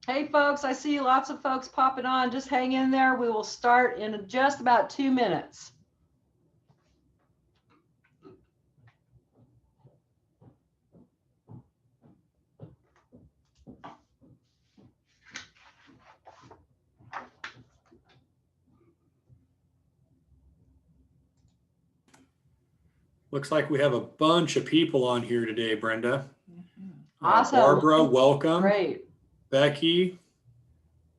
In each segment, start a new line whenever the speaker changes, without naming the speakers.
Hey folks, I see lots of folks popping on. Just hang in there. We will start in just about 2 minutes.
Looks like we have a bunch of people on here today, Brenda.
Awesome.
Barbara, welcome.
Great.
Becky,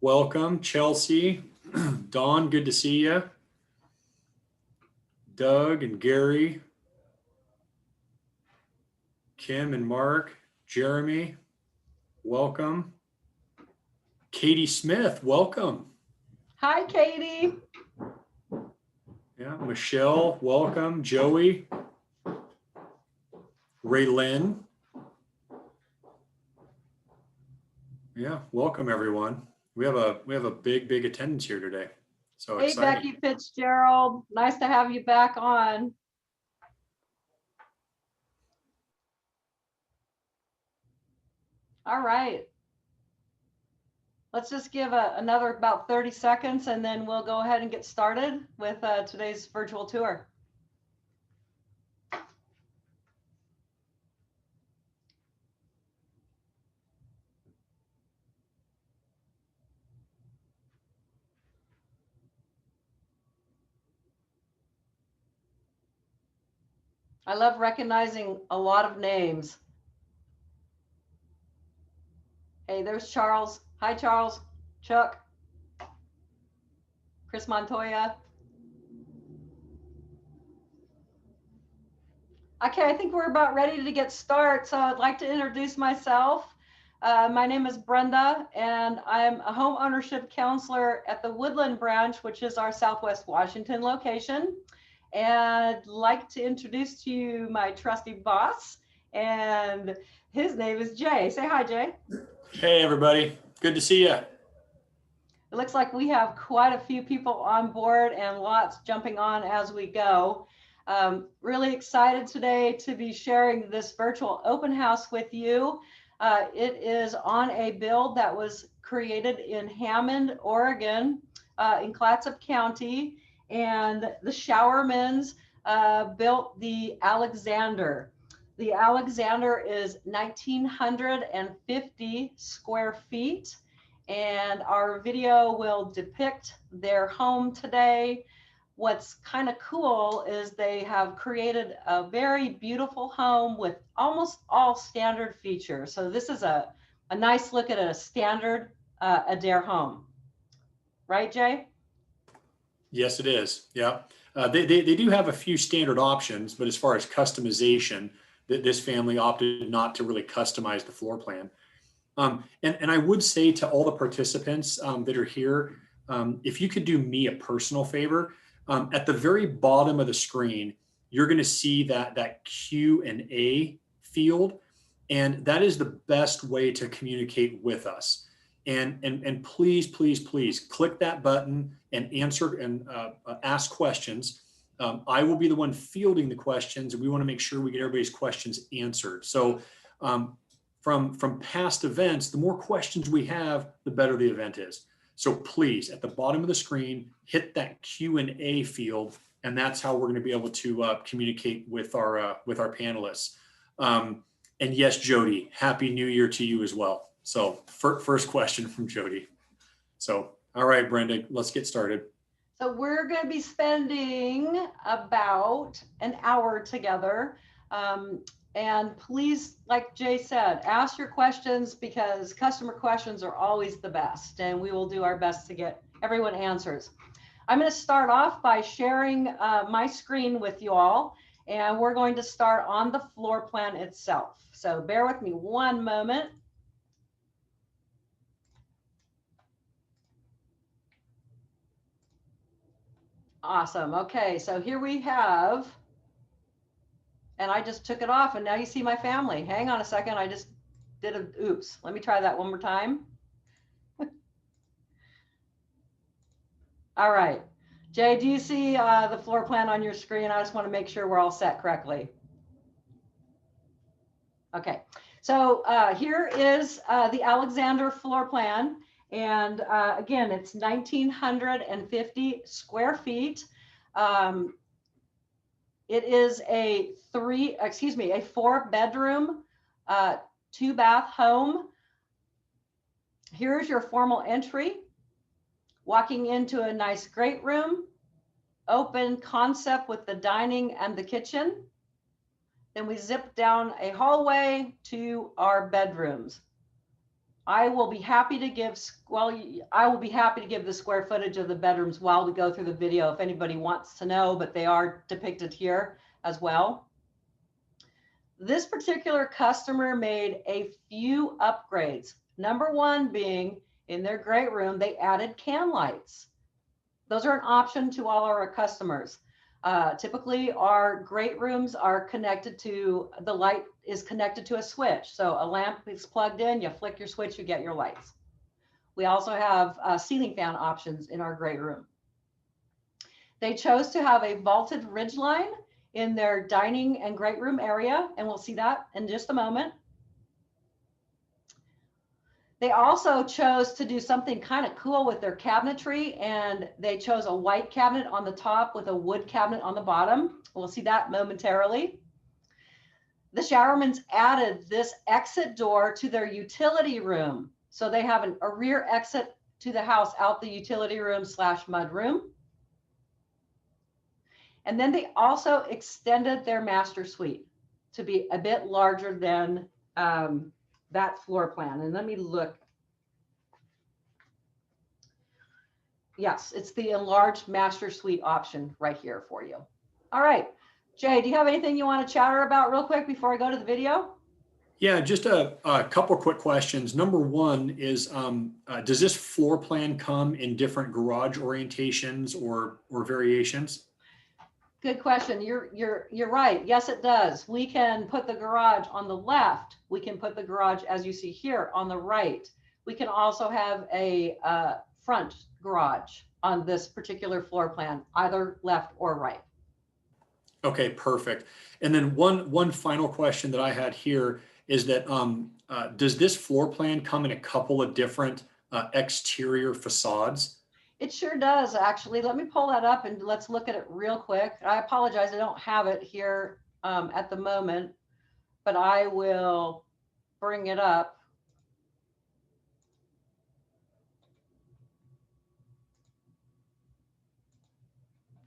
welcome. Chelsea, Dawn, good to see you. Doug and Gary, Kim and Mark, Jeremy, welcome. Katie Smith, welcome.
Hi, Katie.
Yeah, Michelle, welcome. Joey, Raylyn. Yeah, welcome everyone. We have a big attendance here today. So
hey,
exciting.
Becky Fitzgerald. Nice to have you back on. All right. Let's just give another about 30 seconds and then we'll go ahead and get started with today's virtual tour. I love recognizing a lot of names. Hey, there's Charles. Hi, Charles. Chuck. Chris Montoya. Okay, I think we're about ready to get started. So I'd like to introduce myself. My name is Brenda, and I'm a home ownership counselor at the Woodland branch, which is our Southwest Washington location. And I'd like to introduce to you my trusty boss, and his name is Jay. Say hi, Jay.
Hey, everybody. Good to see you.
It looks like we have quite a few people on board and lots jumping on as we go. Really excited today to be sharing this virtual open house with you. It is on a build that was created in Hammond, Oregon, in Clatsop County, and the Showermans built the Alexander. The Alexander is 1,950 square feet, and our video will depict their home today. What's kind of cool is they have created a very beautiful home with almost all standard features. So this is a nice look at a standard Adair home. Right, Jay?
Yes, it is. Yeah. They do have a few standard options, but as far as customization, this family opted not to really customize the floor plan. And I would say to all the participants that are here, if you could do me a personal favor, at the very bottom of the screen, you're going to see that Q&A field, and that is the best way to communicate with us. And please click that button and answer and ask questions. I will be the one fielding the questions, and we want to make sure we get everybody's questions answered. So from past events, the more questions we have, the better the event is. So please, at the bottom of the screen, hit that Q&A field, and that's how we're going to be able to communicate with our panelists. And yes, Jody, Happy New Year to you as well. So first question from Jody. So, all right, Brenda, let's get started.
So we're going to be spending about an hour together. And please, like Jay said, ask your questions because customer questions are always the best, and we will do our best to get everyone answers. I'm going to start off by sharing my screen with you all, and we're going to start on the floor plan itself. So bear with me one moment. Awesome. Okay, so here we have, and I just took it off, and now you see my family. Hang on a second, I just did a, oops. Let me try that one more time. All right. Jay, do you see the floor plan on your screen? I just want to make sure we're all set correctly. Okay. So here is the Alexander floor plan. And again, it's 1,950 square feet. It is a 4-bedroom, 2-bath home. Here's your formal entry. Walking into a nice great room, open concept with the dining and the kitchen. Then we zip down a hallway to our bedrooms. I will be happy to give the square footage of the bedrooms while we go through the video if anybody wants to know, but they are depicted here as well. This particular customer made a few upgrades. Number one being, in their great room, they added can lights. Those are an option to all our customers. Typically, our great rooms are connected to, the light is connected to a switch. So a lamp is plugged in, you flick your switch, you get your lights. We also have ceiling fan options in our great room. They chose to have a vaulted ridgeline in their dining and great room area, and we'll see that in just a moment. They also chose to do something kind of cool with their cabinetry, and they chose a white cabinet on the top with a wood cabinet on the bottom. We'll see that momentarily. The Showermans added this exit door to their utility room. So they have a rear exit to the house out the utility room / mud room. And then they also extended their master suite to be a bit larger than that floor plan. And let me look. Yes, it's the enlarged master suite option right here for you. All right, Jay, do you have anything you want to chatter about real quick before I go to the video?
Yeah, just a couple quick questions. Number one is, does this floor plan come in different garage orientations or variations?
Good question. You're right. Yes, it does. We can put the garage on the left. We can put the garage, as you see here, on the right. We can also have a front garage on this particular floor plan, either left or right.
Okay, perfect. And then one final question that I had here is that does this floor plan come in a couple of different exterior facades?
It sure does, actually. Let me pull that up and let's look at it real quick. I apologize, I don't have it here at the moment, but I will bring it up.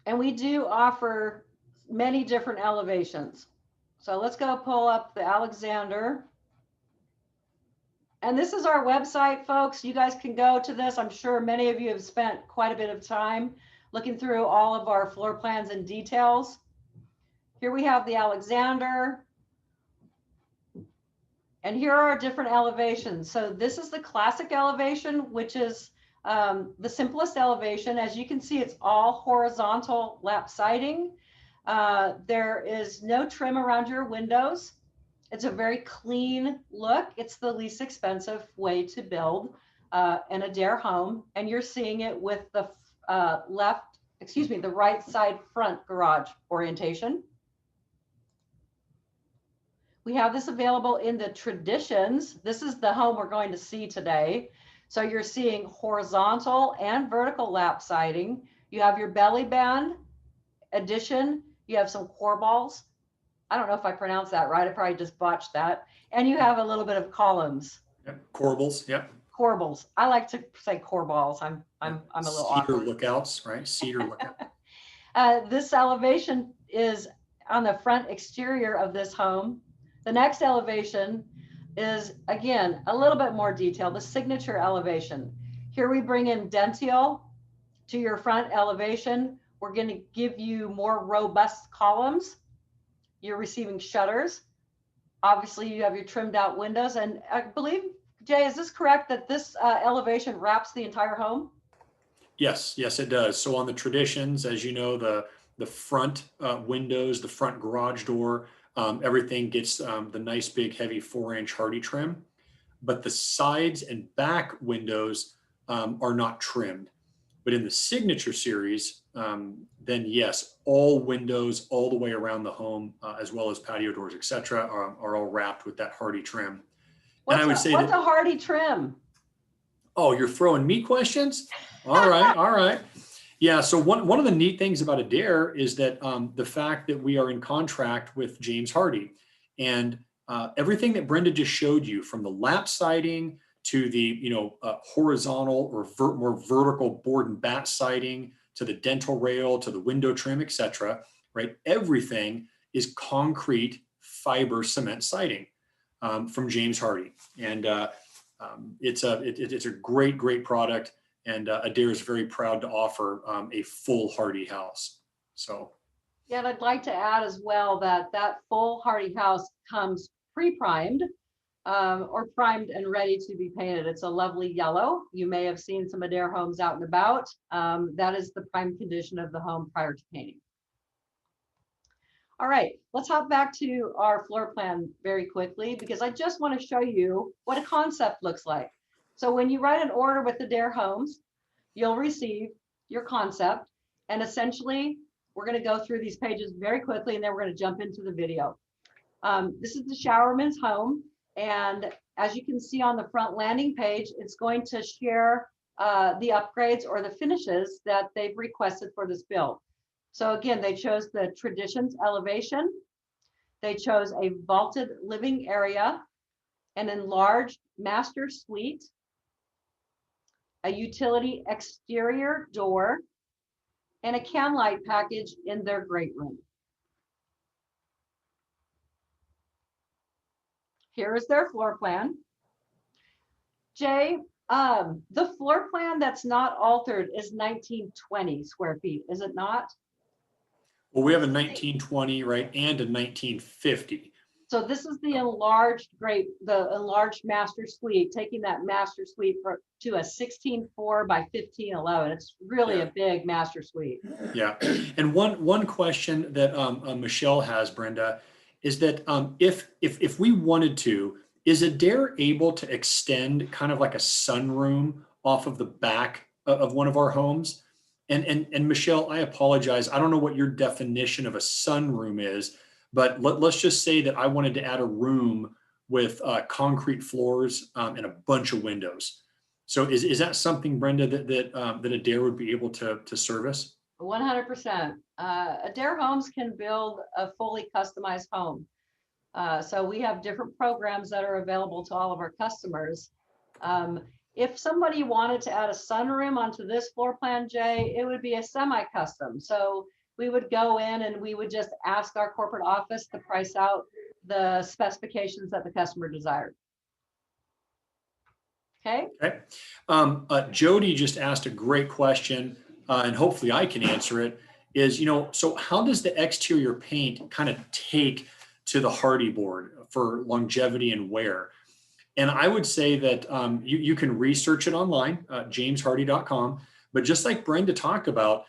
And we do offer many different elevations. So let's go pull up the Alexander. And this is our website, folks. You guys can go to this. I'm sure many of you have spent quite a bit of time looking through all of our floor plans and details. Here we have the Alexander. And here are our different elevations. So this is the classic elevation, which is the simplest elevation. As you can see, it's all horizontal lap siding. There is no trim around your windows. It's a very clean look. It's the least expensive way to build an Adair home. And you're seeing it with the the right side front garage orientation. We have this available in the Traditions. This is the home we're going to see today. So you're seeing horizontal and vertical lap siding. You have your belly band addition. You have some core balls. I don't know if I pronounced that right. I probably just botched that. And you have a little bit of columns.
Yep. Corbels. Yep.
Corbels. I like to say core balls. I'm a little
Cedar
awkward.
lookouts, right? Cedar lookout.
This elevation is on the front exterior of this home. The next elevation is, again, a little bit more detailed, the signature elevation. Here we bring in dentile to your front elevation. We're going to give you more robust columns. You're receiving shutters. Obviously, you have your trimmed out windows. And I believe, Jay, is this correct that this elevation wraps the entire home?
Yes, it does. So on the Traditions, as you know, the front windows, the front garage door, everything gets the nice big heavy 4-inch hardy trim, but the sides and back windows are not trimmed. But in the Signature series, then yes, all windows all the way around the home, as well as patio doors, etc., are all wrapped with that hardy trim. And I would say
What's
that,
a hardy trim?
oh, you're throwing me questions? All right, all right. Yeah, so one of the neat things about Adair is that the fact that we are in contract with James Hardie, and everything that Brenda just showed you, from the lap siding to the horizontal or more vertical board and bat siding, to the dental rail, to the window trim, etc. Right, everything is concrete fiber cement siding from James Hardie, and it's a great product. And Adair is very proud to offer a full hardy house. So,
yeah, and I'd like to add as well that that full hardy house comes pre-primed or primed and ready to be painted. It's a lovely yellow. You may have seen some Adair homes out and about. That is the prime condition of the home prior to painting. All right, let's hop back to our floor plan very quickly, because I just want to show you what a concept looks like. So when you write an order with Adair Homes, you'll receive your concept. And essentially, we're going to go through these pages very quickly, and then we're going to jump into the video. This is the showerman's home. And as you can see on the front landing page, it's going to share the upgrades or the finishes that they've requested for this build. So again, they chose the Traditions elevation. They chose a vaulted living area, an enlarged master suite, a utility exterior door, and a can light package in their great room. Here is their floor plan. Jay, the floor plan that's not altered is 1920 square feet, is it not?
well, we have a 1920, right, and a 1950.
So this is the enlarged master suite, taking that master suite to a 16.4 by 15.11. It's really a big master suite.
Yeah, and one question that Michelle has, Brenda, is that if we wanted to, is Adair able to extend kind of like a sunroom off of the back of one of our homes? And Michelle, I apologize, I don't know what your definition of a sunroom is, but let's just say that I wanted to add a room with concrete floors and a bunch of windows. So is that something, Brenda, that Adair would be able to service?
100%. Adair Homes can build a fully customized home. So we have different programs that are available to all of our customers. If somebody wanted to add a sunroom onto this floor plan, Jay, it would be a semi-custom. So we would go in and we would just ask our corporate office to price out the specifications that the customer desired. Okay.
Okay. Jody just asked a great question, and hopefully I can answer it. So how does the exterior paint kind of take to the hardy board for longevity and wear? And I would say that you can research it online, jameshardie.com. But just like Brenda talked about,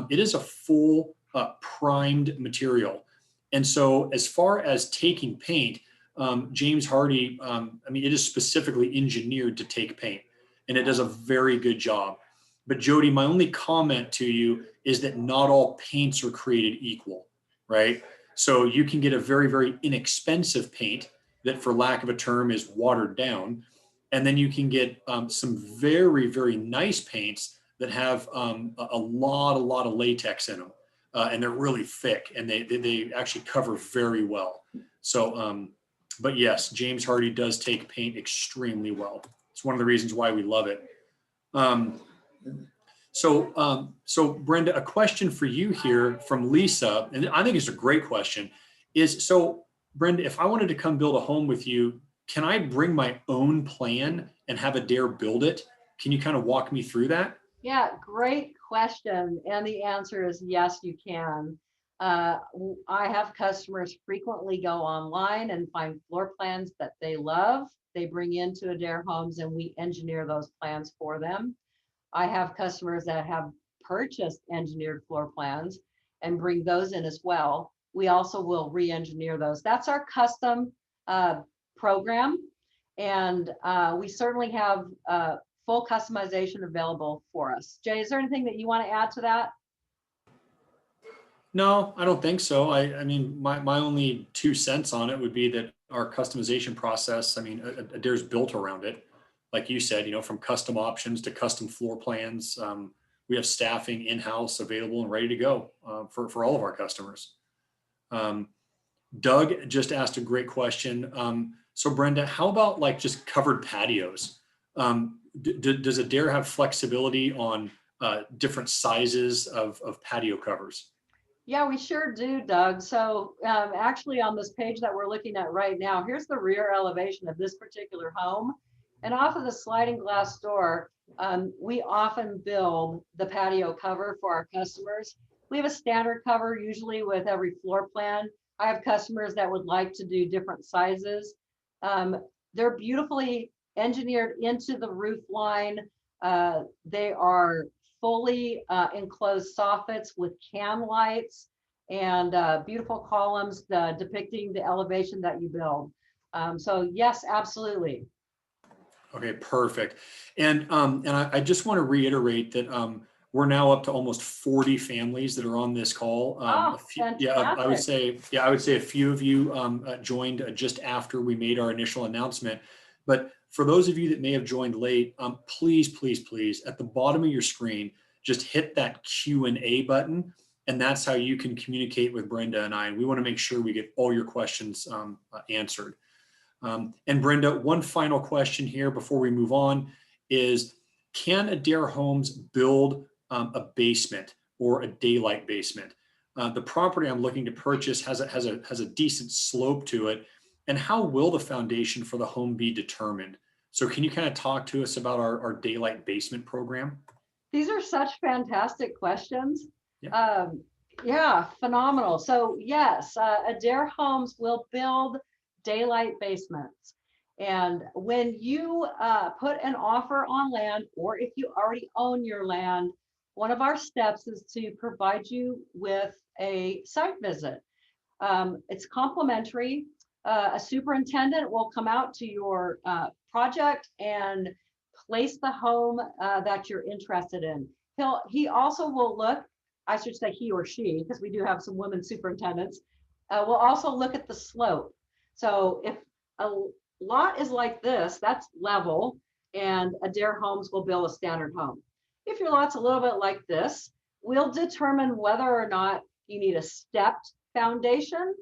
it is a full primed material. And so as far as taking paint, James Hardie, it is specifically engineered to take paint, and it does a very good job. But Jody, my only comment to you is that not all paints are created equal, right? So you can get a very, very inexpensive paint that, for lack of a term, is watered down. And then you can get some very, very nice paints that have a lot of latex in them. And they're really thick, and they actually cover very well. So, but yes, James Hardie does take paint extremely well. It's one of the reasons why we love it. So Brenda, a question for you here from Lisa, and I think it's a great question, so Brenda, if I wanted to come build a home with you, can I bring my own plan and have Adair build it? Can you kind of walk me through that?
Yeah, great question. And the answer is yes, you can. I have customers frequently go online and find floor plans that they love. They bring into Adair Homes and we engineer those plans for them. I have customers that have purchased engineered floor plans and bring those in as well. We also will re-engineer those. That's our custom program. And we certainly have full customization available for us. Jay, is there anything that you want to add to that?
No, I don't think so. I mean, my only 2 cents on it would be that our customization process, I mean, Adair's built around it. Like you said, from custom options to custom floor plans. We have staffing in-house available and ready to go for all of our customers. Um, Doug just asked a great question. So Brenda, how about like just covered patios? Does Adair have flexibility on different sizes of patio covers?
Yeah, we sure do, Doug. So actually on this page that we're looking at right now, here's the rear elevation of this particular home. And off of the sliding glass door, we often build the patio cover for our customers. We have a standard cover usually with every floor plan. I have customers that would like to do different sizes. Um, they're beautifully engineered into the roof line. They are fully enclosed soffits with can lights and beautiful columns depicting the elevation that you build. So yes, absolutely.
Okay, perfect. And I just want to reiterate that we're now up to almost 40 families that are on this call.
Oh, fantastic.
I would say a few of you joined just after we made our initial announcement. But for those of you that may have joined late, please, please, please, at the bottom of your screen, just hit that Q&A button, and that's how you can communicate with Brenda and I. And we want to make sure we get all your questions answered. And Brenda, one final question here before we move on is, can Adair Homes build a basement or a daylight basement? The property I'm looking to purchase has a decent slope to it. And how will the foundation for the home be determined? So can you kind of talk to us about our daylight basement program?
These are such fantastic questions.
Yeah.
Yeah, phenomenal. So yes, Adair Homes will build daylight basements. And when you put an offer on land, or if you already own your land, one of our steps is to provide you with a site visit. It's complimentary. A superintendent will come out to your project and place the home that you're interested in. He also will look, I should say he or she, because we do have some women superintendents, will also look at the slope. So if a lot is like this, that's level, and Adair Homes will build a standard home. If your lot's a little bit like this, we'll determine whether or not you need a stepped foundation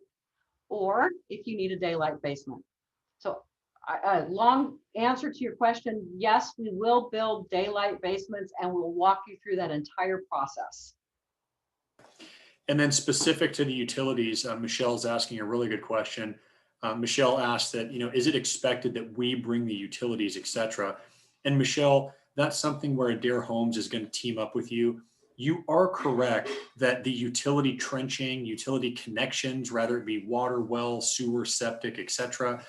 or if you need a daylight basement. So a long answer to your question, yes, we will build daylight basements and we'll walk you through that entire process.
And then specific to the utilities, Michelle's asking a really good question. Michelle asked that, is it expected that we bring the utilities, et cetera? And Michelle, that's something where Adair Homes is going to team up with you. You are correct that the utility trenching, utility connections, rather it be water, well, sewer, septic, et cetera,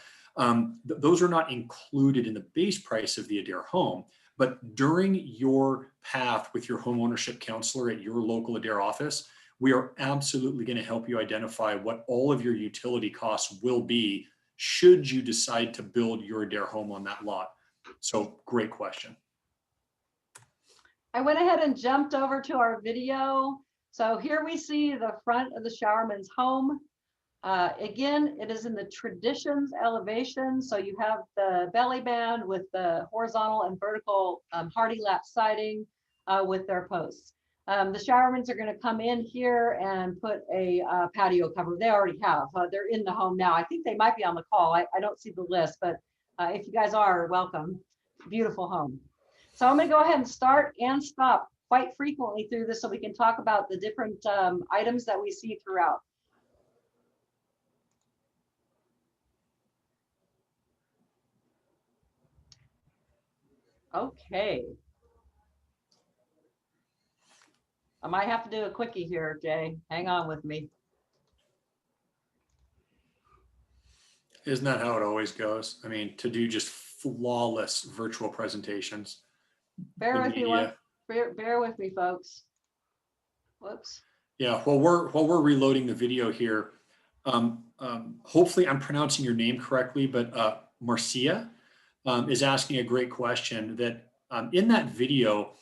those are not included in the base price of the Adair home. But during your path with your home ownership counselor at your local Adair office, we are absolutely going to help you identify what all of your utility costs will be should you decide to build your Adair home on that lot. So great question.
I went ahead and jumped over to our video. So here we see the front of the showerman's home. Again, it is in the traditions elevation. So you have the belly band with the horizontal and vertical hardy lap siding with their posts. The showermans are going to come in here and put a patio cover. They already have. They're in the home now. I think they might be on the call. I don't see the list, but if you guys are, welcome. Beautiful home. So I'm going to go ahead and start and stop quite frequently through this so we can talk about the different items that we see throughout. Okay. I might have to do a quickie here, Jay. Hang on with me.
Isn't that how it always goes? I mean, to do just flawless virtual presentations.
Bear with me, folks. Whoops.
Yeah, while we're reloading the video here, hopefully I'm pronouncing your name correctly, but Marcia is asking a great question that in that video,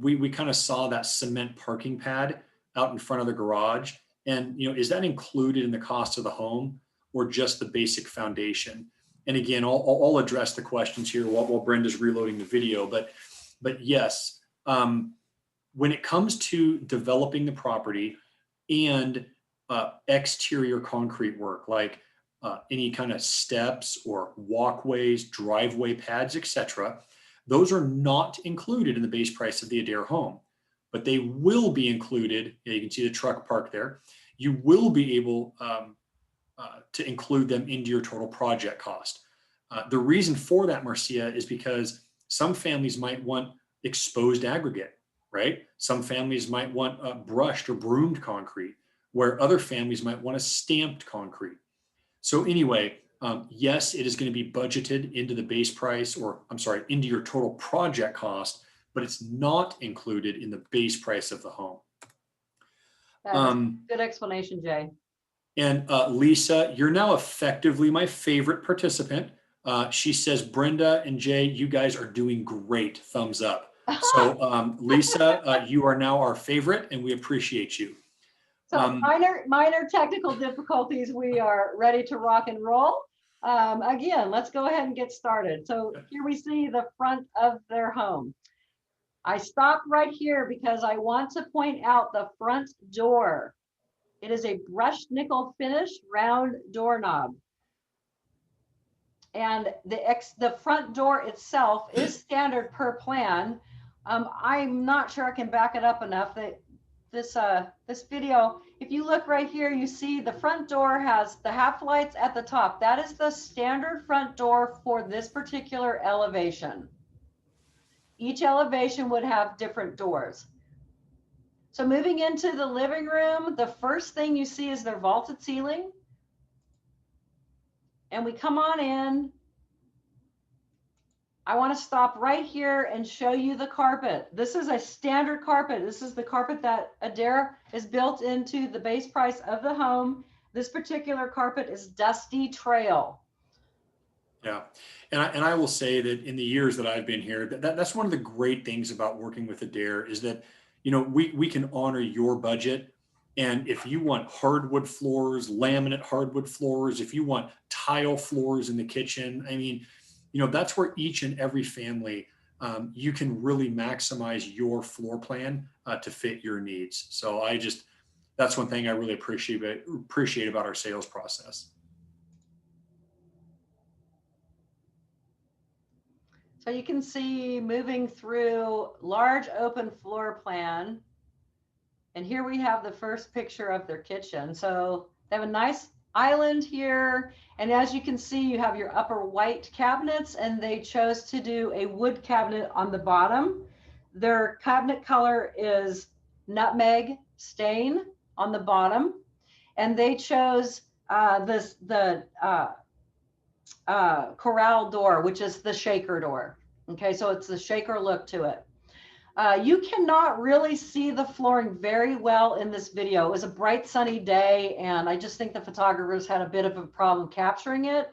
we kind of saw that cement parking pad out in front of the garage. And, is that included in the cost of the home or just the basic foundation? And again, I'll address the questions here while Brenda's reloading the video, but yes, when it comes to developing the property and exterior concrete work, like any kind of steps or walkways, driveway pads, etc., those are not included in the base price of the Adair home, but they will be included. You can see the truck park there. You will be able to include them into your total project cost. The reason for that, Marcia, is because some families might want exposed aggregate, right? Some families might want brushed or broomed concrete, where other families might want a stamped concrete. So anyway, yes, it is going to be budgeted into the base price, or I'm sorry, into your total project cost, but it's not included in the base price of the home.
That's good explanation, Jay.
And Lisa, you're now effectively my favorite participant. She says, Brenda and Jay, you guys are doing great. Thumbs up. So Lisa, you are now our favorite and we appreciate you.
So minor technical difficulties. We are ready to rock and roll. Again, let's go ahead and get started. So here we see the front of their home. I stopped right here because I want to point out the front door. It is a brushed nickel finish round doorknob. And the front door itself is standard per plan. I'm not sure I can back it up enough that this video, if you look right here, you see the front door has the half lights at the top. That is the standard front door for this particular elevation. Each elevation would have different doors. So moving into the living room, the first thing you see is their vaulted ceiling. And we come on in. I want to stop right here and show you the carpet. This is a standard carpet. This is the carpet that Adair is built into the base price of the home. This particular carpet is Dusty Trail.
Yeah, and I will say that in the years that I've been here, that's one of the great things about working with Adair is that, we can honor your budget. And if you want hardwood floors, laminate hardwood floors, if you want tile floors in the kitchen, I mean, that's where each and every family, you can really maximize your floor plan to fit your needs. So that's one thing I really appreciate about our sales process.
So you can see moving through large open floor plan. And here we have the first picture of their kitchen. So they have a nice island here. And as you can see, you have your upper white cabinets, and they chose to do a wood cabinet on the bottom. Their cabinet color is nutmeg stain on the bottom. And they chose the corral door, which is the shaker door. Okay, so it's the shaker look to it. You cannot really see the flooring very well in this video. It was a bright sunny day, and I just think the photographers had a bit of a problem capturing it.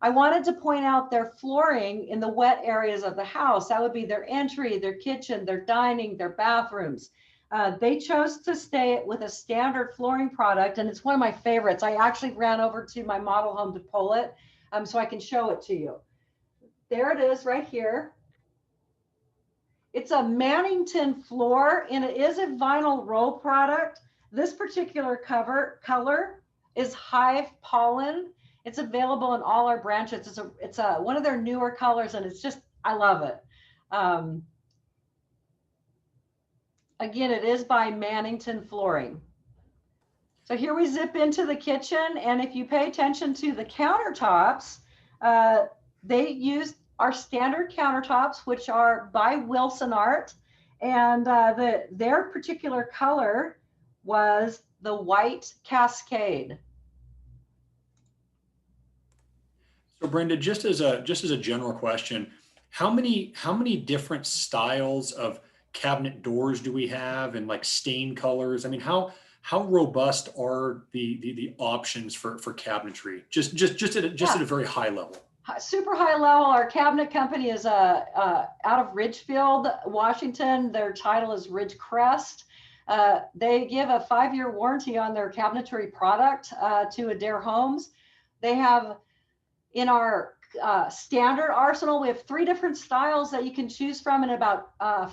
I wanted to point out their flooring in the wet areas of the house. That would be their entry, their kitchen, their dining, their bathrooms. They chose to stay with a standard flooring product, and it's one of my favorites. I actually ran over to my model home to pull it so I can show it to you. There it is right here. It's a Mannington floor, and it is a vinyl roll product. This particular color is Hive Pollen. It's available in all our branches. It's one of their newer colors, and it's just, I love it. Again, it is by Mannington Flooring. So here we zip into the kitchen, and if you pay attention to the countertops, they used our standard countertops, which are by Wilson Art, and their particular color was the white Cascade.
So Brenda, just as a general question, how many different styles of cabinet doors do we have, and like stain colors? I mean, how robust are the options for cabinetry? Just at a very high level.
Super high level. Our cabinet company is out of Ridgefield, Washington. Their title is Ridgecrest. They give a 5-year warranty on their cabinetry product to Adair Homes. They have in our standard arsenal, we have 3 different styles that you can choose from and about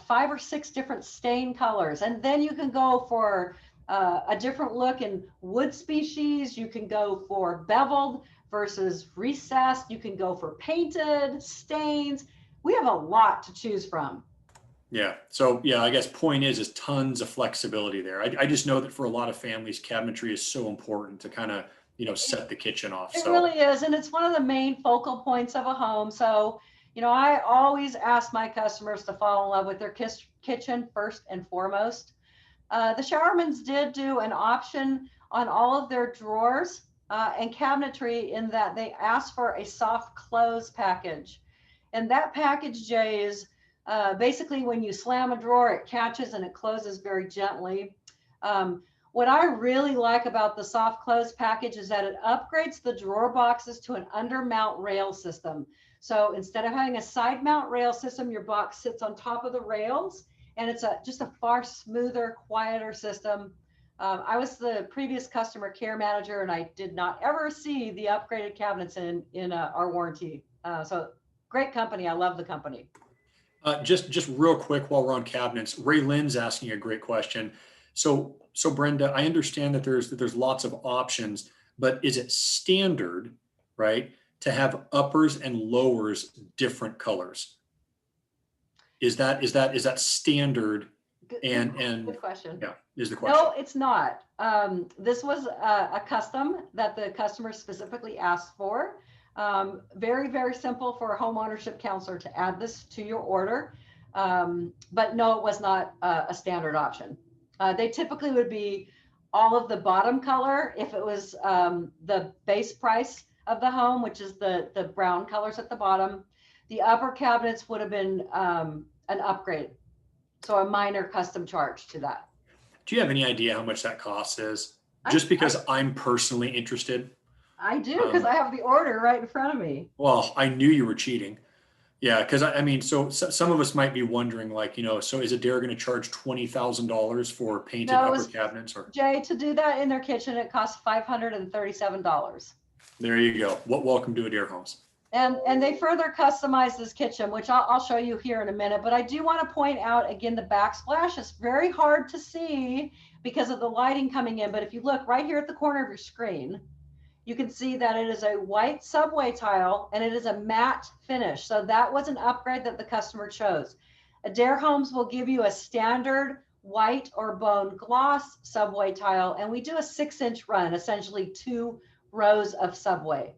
5 or 6 different stain colors. And then you can go for a different look in wood species. You can go for beveled versus recessed. You can go for painted, stains. We have a lot to choose from.
Yeah. So yeah, I guess point is tons of flexibility there. I just know that for a lot of families, cabinetry is so important to kind of, set the kitchen off.
It really is. And it's one of the main focal points of a home. So, I always ask my customers to fall in love with their kitchen first and foremost. The Showermans did do an option on all of their drawers and cabinetry in that they asked for a soft close package. And that package, Jay, is basically when you slam a drawer, it catches and it closes very gently. What I really like about the soft close package is that it upgrades the drawer boxes to an under mount rail system. So instead of having a side mount rail system, your box sits on top of the rails, and it's just a far smoother, quieter system. I was the previous customer care manager, and I did not ever see the upgraded cabinets in our warranty. So great company. I love the company.
Just real quick while we're on cabinets, Ray Lynn's asking a great question. So Brenda, I understand that there's lots of options, but is it standard, right, to have uppers and lowers different colors? Is that standard?
Good question.
Yeah, is the question.
No, it's not. This was a custom that the customer specifically asked for. Very, very simple for a home ownership counselor to add this to your order. But no, it was not a standard option. They typically would be all of the bottom color if it was the base price of the home, which is the brown colors at the bottom. The upper cabinets would have been an upgrade. So a minor custom charge to that.
Do you have any idea how much that cost is? Just because I'm personally interested.
I do, because I have the order right in front of me.
Well, I knew you were cheating. Yeah, because I mean, so some of us might be wondering, like, so is Adair going to charge $20,000 for painted upper cabinets? Or
Jay, to do that in their kitchen, it costs $537.
There you go. Welcome to Adair Homes.
And they further customize this kitchen, which I'll show you here in a minute. But I do want to point out again, the backsplash is very hard to see because of the lighting coming in. But if you look right here at the corner of your screen, you can see that it is a white subway tile and it is a matte finish. So that was an upgrade that the customer chose. Adair Homes will give you a standard white or bone gloss subway tile, and we do a 6-inch run, essentially 2 rows of subway.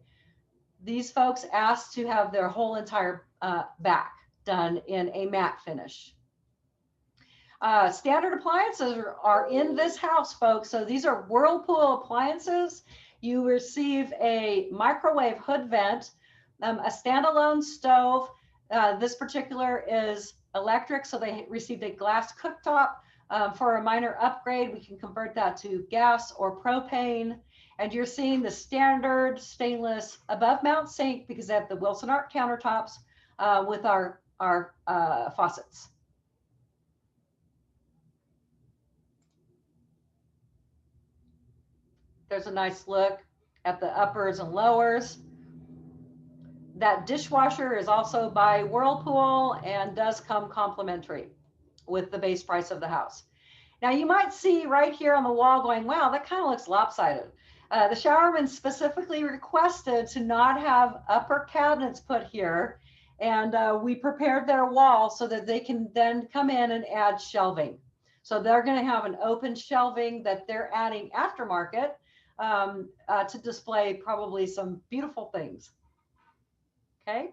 These folks asked to have their whole entire back done in a matte finish. Standard appliances are in this house, folks. So these are Whirlpool appliances. You receive a microwave hood vent, a standalone stove. This particular is electric, so they received a glass cooktop. For a minor upgrade, we can convert that to gas or propane. And you're seeing the standard stainless above mount sink because they have the Wilson Art countertops with our faucets. There's a nice look at the uppers and lowers. That dishwasher is also by Whirlpool and does come complimentary with the base price of the house. Now you might see right here on the wall going, wow, that kind of looks lopsided. The Showerman specifically requested to not have upper cabinets put here, and we prepared their wall so that they can then come in and add shelving. So they're going to have an open shelving that they're adding aftermarket to display probably some beautiful things. Okay.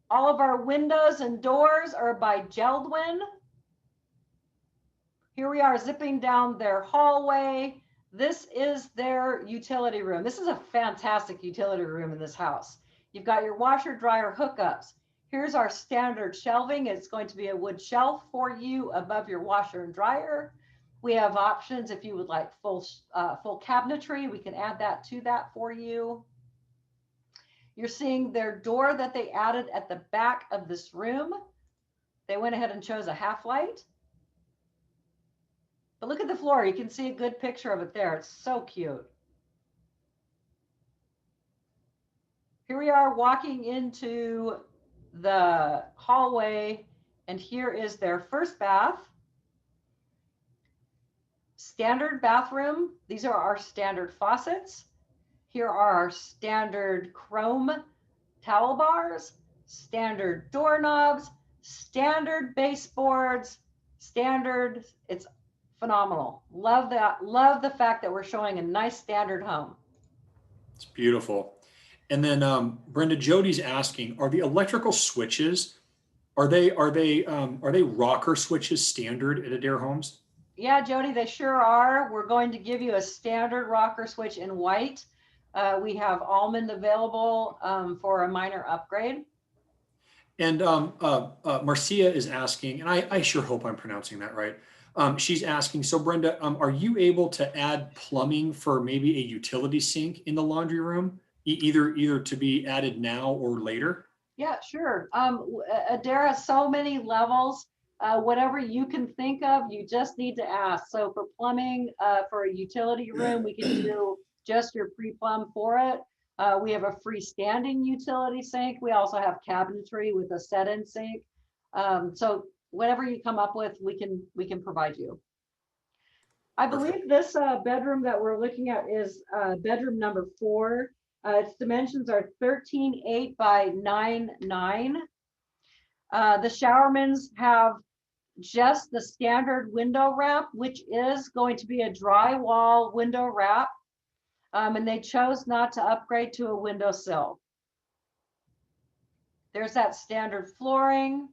All of our windows and doors are by Geldwin. Here we are zipping down their hallway. This is their utility room. This is a fantastic utility room in this house. You've got your washer dryer hookups. Here's our standard shelving. It's going to be a wood shelf for you above your washer and dryer. We have options if you would like full cabinetry. We can add that to that for you. You're seeing their door that they added at the back of this room. They went ahead and chose a half light. But look at the floor. You can see a good picture of it there. It's so cute. Here we are walking into the hallway, and here is their first bath. Standard bathroom. These are our standard faucets. Here are our standard chrome towel bars, standard doorknobs, standard baseboards, standard. It's phenomenal. Love that. Love the fact that we're showing a nice standard home.
It's beautiful. And then Brenda, Jody's asking, are the electrical switches, are they rocker switches standard at Adair Homes?
Yeah, Jody, they sure are. We're going to give you a standard rocker switch in white. We have almond available for a minor upgrade.
And Marcia is asking, and I sure hope I'm pronouncing that right. She's asking, so Brenda, are you able to add plumbing for maybe a utility sink in the laundry room, either to be added now or later?
Yeah, sure. Adair has so many levels. Whatever you can think of, you just need to ask. So for plumbing, for a utility room, we can do just your pre-plumb for it. We have a freestanding utility sink. We also have cabinetry with a set-in sink. So whatever you come up with, we can provide you. I believe this bedroom that we're looking at is bedroom number 4. Its dimensions are 13.8 by 9.9. The showermans have just the standard window wrap, which is going to be a drywall window wrap. And they chose not to upgrade to a windowsill. There's that standard flooring.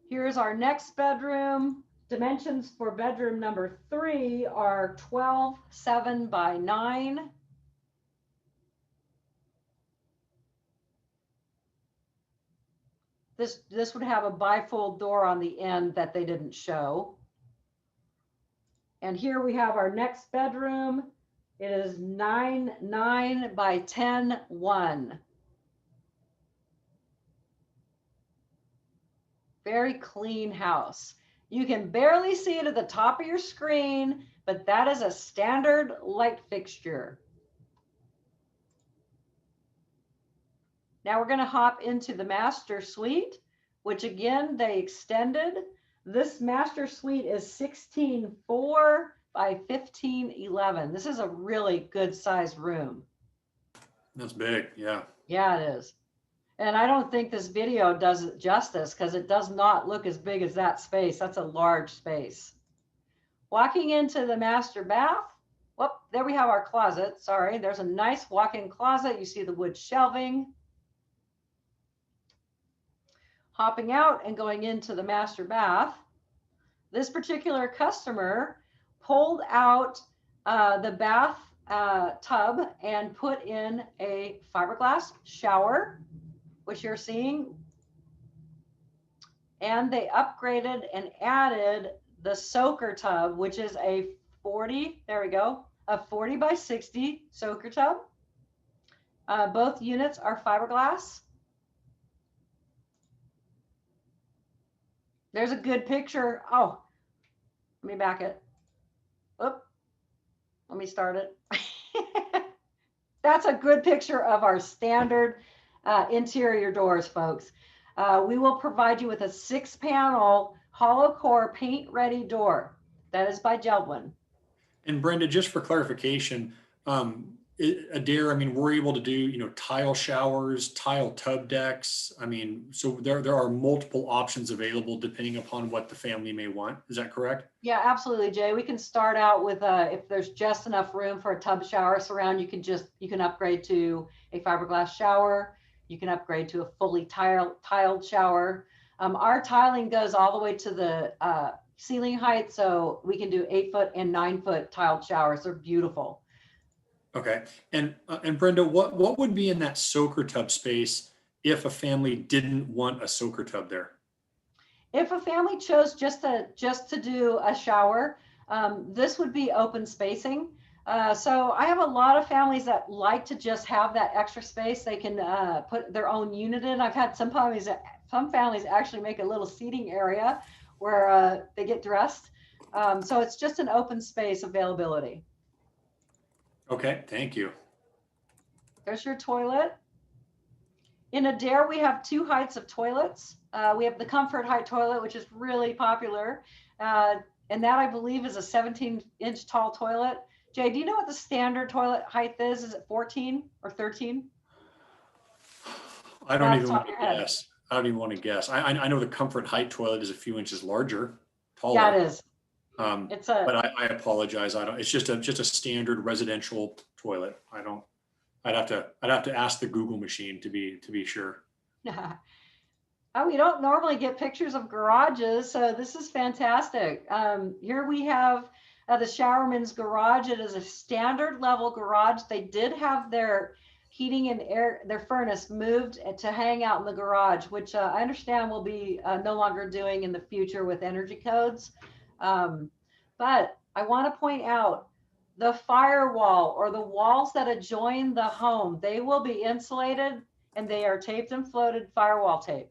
Here's our next bedroom. Dimensions for bedroom number 3 are 12.7 by 9. This would have a bifold door on the end that they didn't show. And here we have our next bedroom. It is 9.9 by 10.1. Very clean house. You can barely see it at the top of your screen, but that is a standard light fixture. Now we're going to hop into the master suite, which again, they extended. This master suite is 16.4 by 15.11. This is a really good sized room.
That's big, yeah.
Yeah, it is. And I don't think this video does it justice because it does not look as big as that space. That's a large space. Walking into the master bath. Whoop, there we have our closet. Sorry, there's a nice walk-in closet. You see the wood shelving. Hopping out and going into the master bath. This particular customer pulled out the bath tub and put in a fiberglass shower, which you're seeing. And they upgraded and added the soaker tub, which is a 40, there we go, a 40 by 60 soaker tub. Both units are fiberglass. There's a good picture. Oh, let me back it. Oop, let me start it. That's a good picture of our standard interior doors, folks. We will provide you with a 6-panel hollow core paint ready door. That is by Gelbwin.
And Brenda, just for clarification, Adair, I mean, we're able to do, tile showers, tile tub decks. I mean, so there are multiple options available depending upon what the family may want. Is that correct?
Yeah, absolutely, Jay. We can start out with if there's just enough room for a tub shower surround, you can upgrade to a fiberglass shower. You can upgrade to a fully tiled shower. Our tiling goes all the way to the ceiling height, so we can do 8-foot and 9-foot tiled showers. They're beautiful.
Okay. And Brenda, what would be in that soaker tub space if a family didn't want a soaker tub there?
If a family chose just to do a shower, this would be open spacing. So I have a lot of families that like to just have that extra space. They can put their own unit in. I've had some some families actually make a little seating area where they get dressed. So it's just an open space availability.
Okay, thank you.
There's your toilet. In Adair, we have two heights of toilets. We have the comfort height toilet, which is really popular. And that I believe is a 17-inch tall toilet. Jay, do you know what the standard toilet height is? Is it 14 or 13?
I don't
Off the
even
top
want
of your
to
head.
guess. I don't even want to guess. I know the comfort height toilet is a few inches larger,
Yeah,
taller.
it is. It's a
But I apologize. I don't. It's just a standard residential toilet. I don't. I'd have to ask the Google machine to be sure.
Oh, we don't normally get pictures of garages, so this is fantastic. Here we have the showerman's garage. It is a standard level garage. They did have their heating and air, their furnace moved to hang out in the garage, which I understand will be no longer doing in the future with energy codes. But I want to point out the firewall or the walls that adjoin the home, they will be insulated and they are taped and floated firewall tape.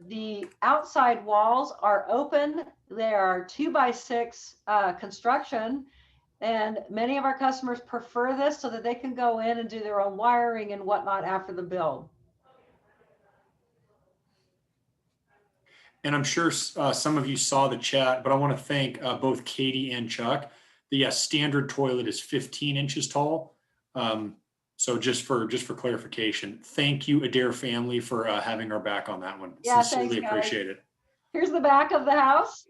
The outside walls are open. They are 2x6 construction. And many of our customers prefer this so that they can go in and do their own wiring and whatnot after the build.
And I'm sure some of you saw the chat, but I want to thank both Katie and Chuck. The standard toilet is 15 inches tall. So just for clarification, thank you, Adair family, for having our back on that one.
Yeah,
Sincerely
thanks, guys.
appreciate it.
Here's the back of the house.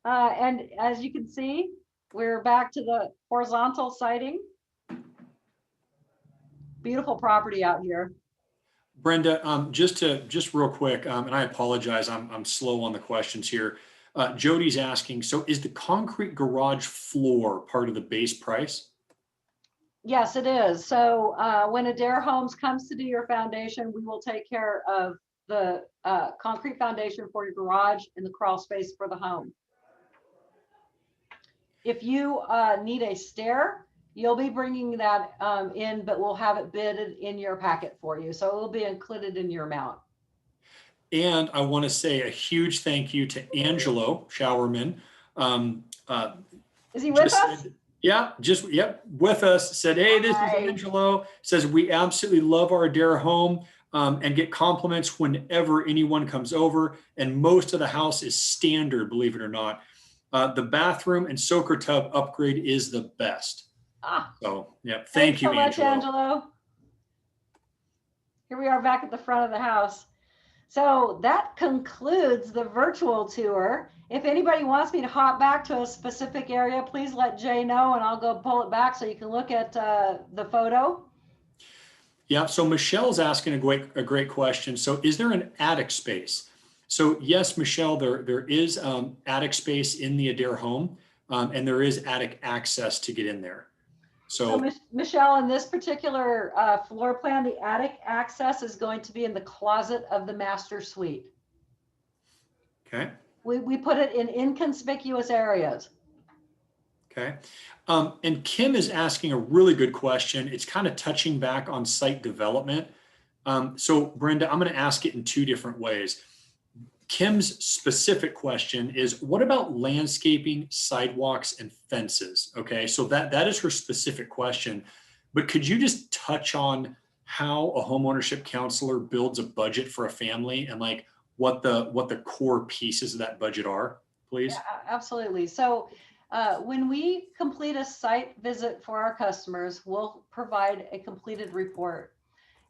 And as you can see, we're back to the horizontal siding. Beautiful property out here.
Brenda, just real quick, and I apologize, I'm slow on the questions here. Jody's asking, so is the concrete garage floor part of the base price?
Yes, it is. So when Adair Homes comes to do your foundation, we will take care of the concrete foundation for your garage and the crawl space for the home. If you need a stair, you'll be bringing that in, but we'll have it bidded in your packet for you. So it will be included in your amount.
And I want to say a huge thank you to Angelo Showerman.
Is he with us?
Yeah, yep, with us. Said, hey, this is Angelo. Says, we absolutely love our Adair home and get compliments whenever anyone comes over. And most of the house is standard, believe it or not. The bathroom and soaker tub upgrade is the best. So, yeah, thank you,
so much,
Angelo.
Angelo. Here we are back at the front of the house. So that concludes the virtual tour. If anybody wants me to hop back to a specific area, please let Jay know and I'll go pull it back so you can look at the photo.
Yeah, so Michelle's asking a great question. So is there an attic space? So yes, Michelle, there is attic space in the Adair home and there is attic access to get in there. So
Michelle, in this particular floor plan, the attic access is going to be in the closet of the master suite.
Okay.
We put it in inconspicuous areas.
Okay. And Kim is asking a really good question. It's kind of touching back on site development. So Brenda, I'm going to ask it in two different ways. Kim's specific question is, what about landscaping, sidewalks, and fences? Okay, so that is her specific question. But could you just touch on how a homeownership counselor builds a budget for a family and like what the core pieces of that budget are, please?
Yeah, absolutely. So when we complete a site visit for our customers, we'll provide a completed report.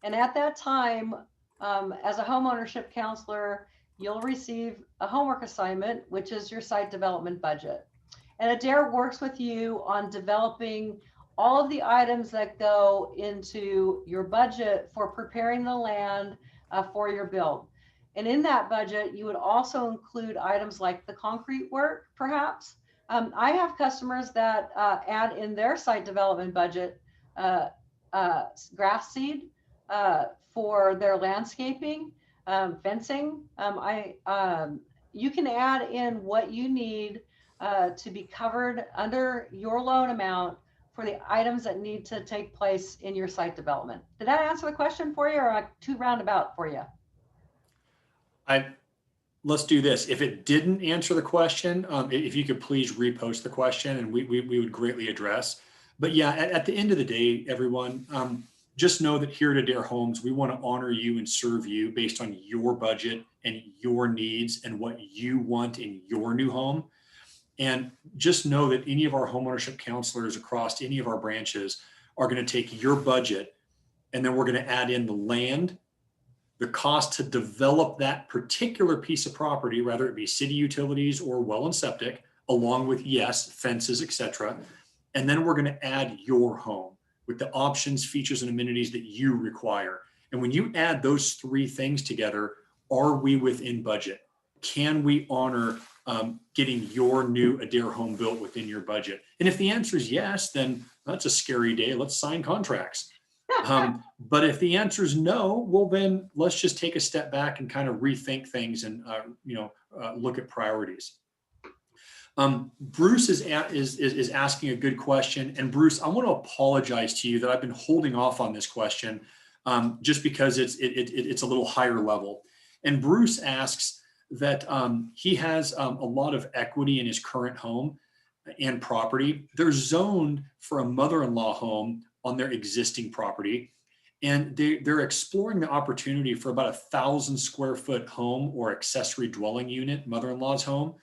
And at that time, as a homeownership counselor, you'll receive a homework assignment, which is your site development budget. And Adair works with you on developing all of the items that go into your budget for preparing the land for your build. And in that budget, you would also include items like the concrete work, perhaps. I have customers that add in their site development budget grass seed for their landscaping, fencing. You can add in what you need to be covered under your loan amount for the items that need to take place in your site development. Did that answer the question for you, or too roundabout for you?
I let's do this. If it didn't answer the question, if you could please repost the question, and we would greatly address. But yeah, at the end of the day, everyone, just know that here at Adair Homes, we want to honor you and serve you based on your budget and your needs and what you want in your new home. And just know that any of our homeownership counselors across any of our branches are going to take your budget, and then we're going to add in the land, the cost to develop that particular piece of property, whether it be city utilities or well and septic, along with, yes, fences, etc. And then we're going to add your home with the options, features, and amenities that you require. And when you add those three things together, are we within budget? Can we honor getting your new Adair home built within your budget? And if the answer is yes, then that's a scary day. Let's sign contracts. But if the answer is no, well, then let's just take a step back and kind of rethink things and look at priorities. Bruce is asking a good question, and Bruce, I want to apologize to you that I've been holding off on this question just because it's a little higher level. And Bruce asks that he has a lot of equity in his current home and property. They're zoned for a mother-in-law home on their existing property, and they're exploring the opportunity for about 1,000 square foot home or accessory dwelling unit, mother-in-law's home.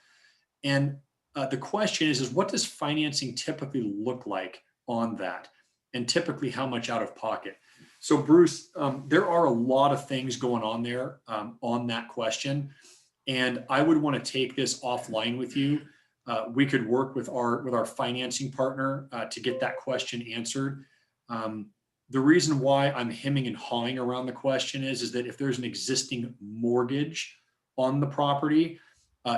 And the question is what does financing typically look like on that, and typically how much out of pocket? So Bruce, there are a lot of things going on there on that question, and I would want to take this offline with you. We could work with our financing partner to get that question answered. The reason why I'm hemming and hawing around the question is that if there's an existing mortgage on the property,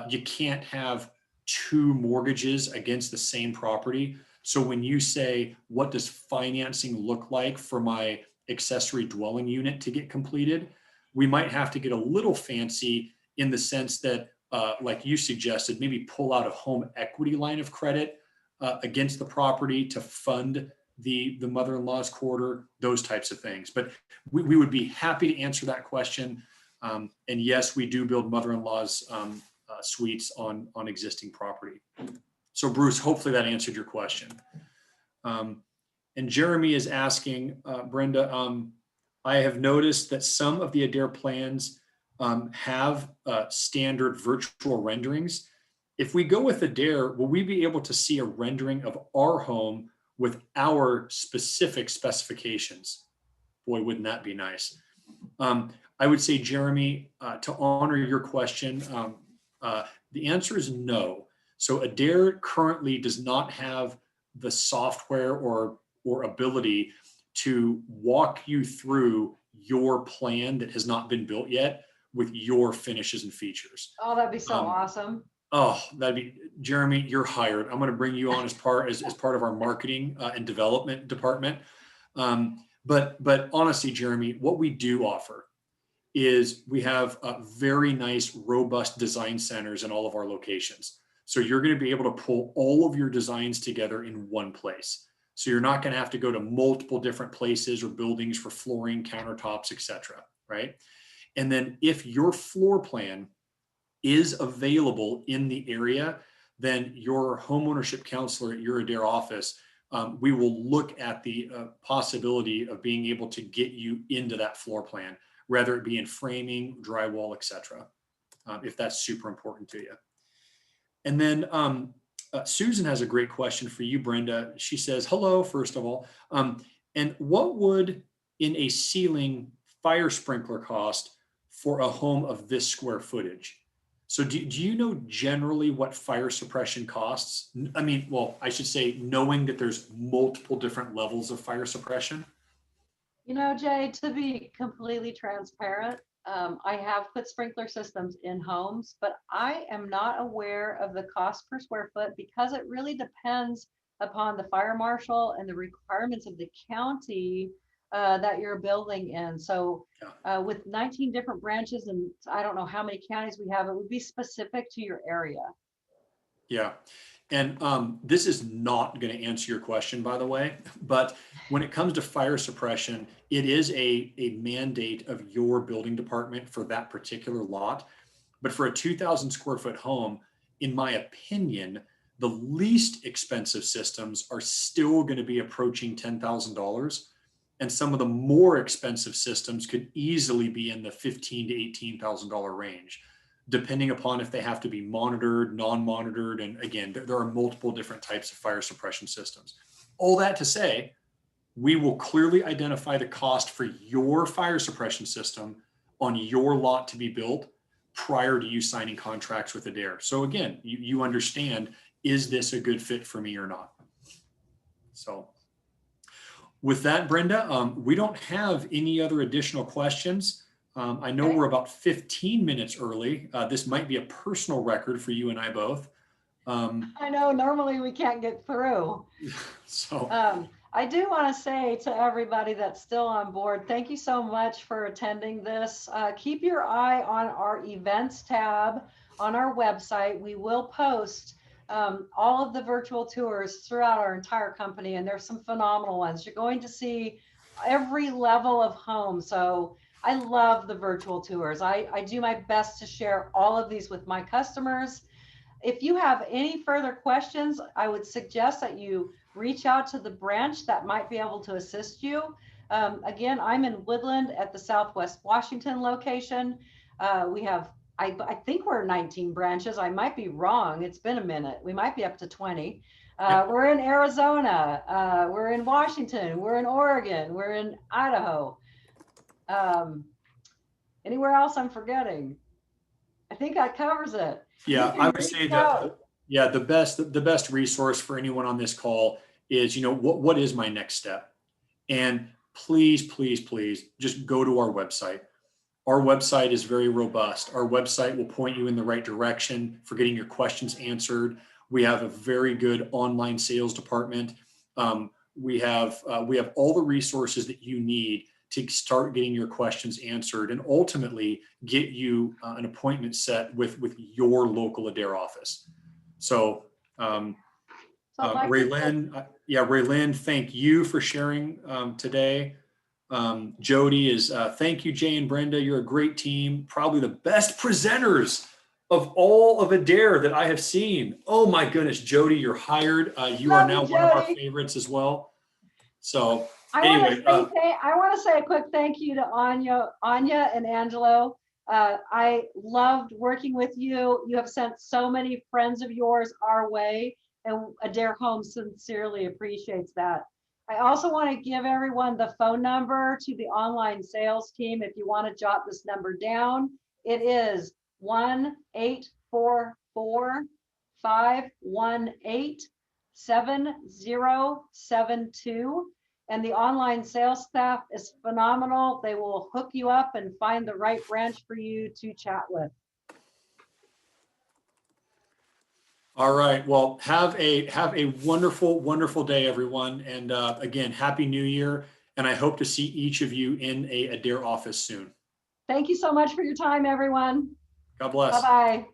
you can't have two mortgages against the same property. So when you say, what does financing look like for my accessory dwelling unit to get completed, we might have to get a little fancy in the sense that, like you suggested, maybe pull out a home equity line of credit against the property to fund the mother-in-law's quarter, those types of things. But we would be happy to answer that question. And yes, we do build mother-in-law's suites on existing property. So Bruce, hopefully that answered your question. And Jeremy is asking, Brenda, I have noticed that some of the Adair plans have standard virtual renderings. If we go with Adair, will we be able to see a rendering of our home with our specific specifications? Boy, wouldn't that be nice? I would say, Jeremy, to honor your question, the answer is no. So Adair currently does not have the software or ability to walk you through your plan that has not been built yet with your finishes and features.
Oh, that'd be so awesome.
Oh, that'd be, Jeremy, you're hired. I'm going to bring you on as part of our marketing and development department. But honestly, Jeremy, what we do offer is we have very nice, robust design centers in all of our locations. So you're going to be able to pull all of your designs together in one place. So you're not going to have to go to multiple different places or buildings for flooring, countertops, etc. Right? And then if your floor plan is available in the area, then your homeownership counselor at your Adair office, we will look at the possibility of being able to get you into that floor plan, whether it be in framing, drywall, etc., if that's super important to you. And then Susan has a great question for you, Brenda. She says, hello, first of all, and what would in a ceiling fire sprinkler cost for a home of this square footage? So do you know generally what fire suppression costs? I mean, well, I should say knowing that there's multiple different levels of fire suppression.
You know, Jay, to be completely transparent, I have put sprinkler systems in homes, but I am not aware of the cost per square foot because it really depends upon the fire marshal and the requirements of the county that you're building in. So with 19 different branches and I don't know how many counties we have, it would be specific to your area.
Yeah. And this is not going to answer your question, by the way, but when it comes to fire suppression, it is a mandate of your building department for that particular lot. But for a 2,000 square foot home, in my opinion, the least expensive systems are still going to be approaching $10,000. And some of the more expensive systems could easily be in the $15,000 to $18,000 range, depending upon if they have to be monitored, non-monitored. And again, there are multiple different types of fire suppression systems. All that to say, we will clearly identify the cost for your fire suppression system on your lot to be built prior to you signing contracts with Adair. So again, you understand, is this a good fit for me or not? So with that, Brenda, we don't have any other additional questions. I know we're about 15 minutes early. This might be a personal record for you and I both.
I know normally we can't get through.
So
I do want to say to everybody that's still on board, thank you so much for attending this. Keep your eye on our events tab on our website. We will post all of the virtual tours throughout our entire company, and there's some phenomenal ones. You're going to see every level of home. So I love the virtual tours. I do my best to share all of these with my customers. If you have any further questions, I would suggest that you reach out to the branch that might be able to assist you. Again, I'm in Woodland at the Southwest Washington location. We have, I think we're 19 branches. I might be wrong. It's been a minute. We might be up to 20. We're in Arizona. We're in Washington. We're in Oregon. We're in Idaho. Anywhere else I'm forgetting? I think that covers it.
Yeah, I would say that, yeah, the best resource for anyone on this call is, what is my next step? And please, please, please just go to our website. Our website is very robust. Our website will point you in the right direction for getting your questions answered. We have a very good online sales department. We have all the resources that you need to start getting your questions answered and ultimately get you an appointment set with your local Adair office. So, Raylyn, thank you for sharing today. Jody is, thank you, Jay and Brenda. You're a great team. Probably the best presenters of all of Adair that I have seen. Oh my goodness, Jody, you're hired. You are now one of our favorites as well. So anyway,
I want to say a quick thank you to Anya and Angelo. I loved working with you. You have sent so many friends of yours our way, and Adair Homes sincerely appreciates that. I also want to give everyone the phone number to the online sales team if you want to jot this number down. It is 1-844-518-7072. And the online sales staff is phenomenal. They will hook you up and find the right branch for you to chat with.
All right. Well, have a wonderful, wonderful day, everyone. And again, Happy New Year. And I hope to see each of you in a Adair office soon.
Thank you so much for your time, everyone.
God bless.
Bye-bye.